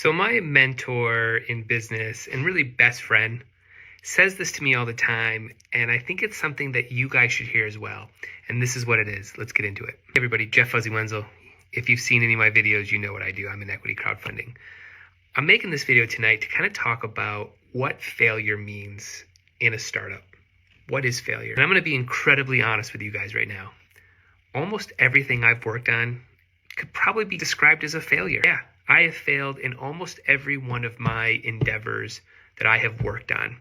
So my mentor in business and really best friend says this to me all the time, and I think it's something that you guys should hear as well. And this is what it is. Let's get into it. Hey everybody, Jeff Fuzzy Wenzel. If you've seen any of my videos, you know what I do. I'm in equity crowdfunding. I'm making this video tonight to kind of talk about what failure means in a startup. What is failure? And I'm going to be incredibly honest with you guys right now. Almost everything I've worked on could probably be described as a failure. Yeah, I have failed in almost every one of my endeavors that I have worked on,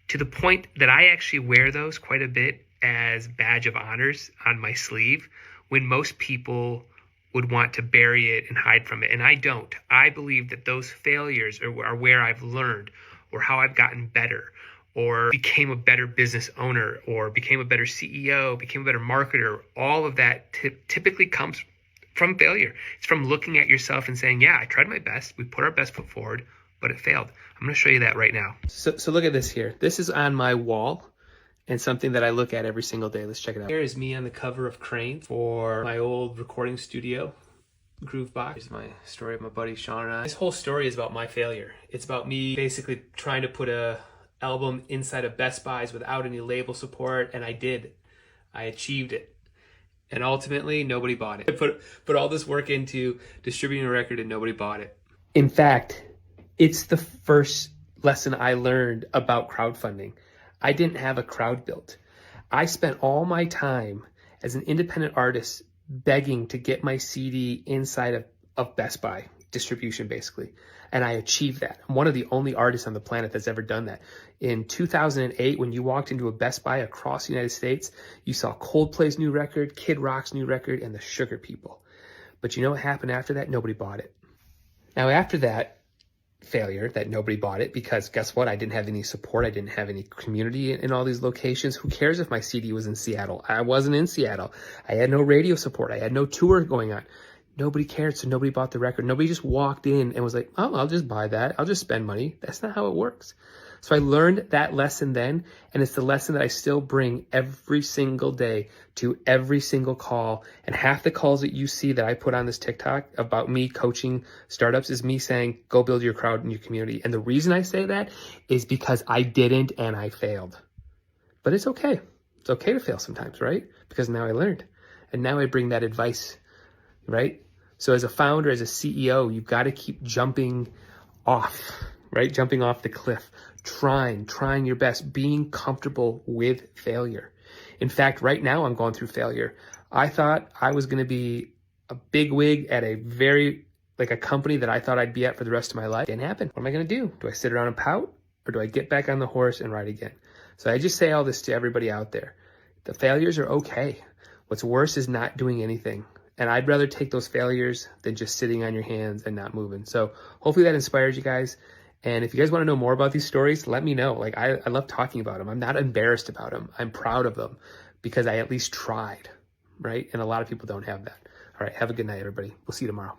to the point that I actually wear those quite a bit as badge of honors on my sleeve, when most people would want to bury it and hide from it. And I don't. I believe that those failures are where I've learned, or how I've gotten better, or became a better business owner, or became a better CEO, became a better marketer. All of that typically comes from failure. It's from looking at yourself and saying, yeah, I tried my best. We put our best foot forward, but it failed. I'm going to show you that right now. So look at this here. This is on my wall and something that I look at every single day. Let's check it out. Here is me on the cover of Crane for my old recording studio, Groovebox. Here's my story of my buddy Sean and I. This whole story is about my failure. It's about me basically trying to put a album inside of Best Buys without any label support, and I did. I achieved it. And ultimately, nobody bought it. I put all this work into distributing a record and nobody bought it. In fact, it's the first lesson I learned about crowdfunding. I didn't have a crowd built. I spent all my time as an independent artist begging to get my CD inside of Best Buy distribution, basically. And I achieved that. I'm one of the only artists on the planet that's ever done that. In 2008, when you walked into a Best Buy across the United States, you saw Coldplay's new record, Kid Rock's new record, and the Sugar People. But you know what happened after that? Nobody bought it. Now, after that failure, that nobody bought it, because guess what? I didn't have any support. I didn't have any community in all these locations. Who cares if my CD was in Seattle? I wasn't in Seattle. I had no radio support. I had no tour going on. Nobody cared, so nobody bought the record. Nobody just walked in and was like, oh, I'll just buy that. I'll just spend money. That's not how it works. So I learned that lesson then, and it's the lesson that I still bring every single day to every single call. And half the calls that you see that I put on this TikTok about me coaching startups is me saying, go build your crowd in your community. And the reason I say that is because I didn't and I failed. But it's okay. It's okay to fail sometimes, right? Because now I learned. And now I bring that advice, right? So as a founder, as a CEO, you've got to keep jumping off, right? Jumping off the cliff, trying your best, being comfortable with failure. In fact, right now I'm going through failure. I thought I was going to be a big wig at a company that I thought I'd be at for the rest of my life. It didn't happen. What am I going to do? Do I sit around and pout, or do I get back on the horse and ride again? So I just say all this to everybody out there. The failures are okay. What's worse is not doing anything. And I'd rather take those failures than just sitting on your hands and not moving. So hopefully that inspires you guys. And if you guys want to know more about these stories, let me know. Like, I love talking about them. I'm not embarrassed about them. I'm proud of them because I at least tried, right? And a lot of people don't have that. All right, have a good night, everybody. We'll see you tomorrow.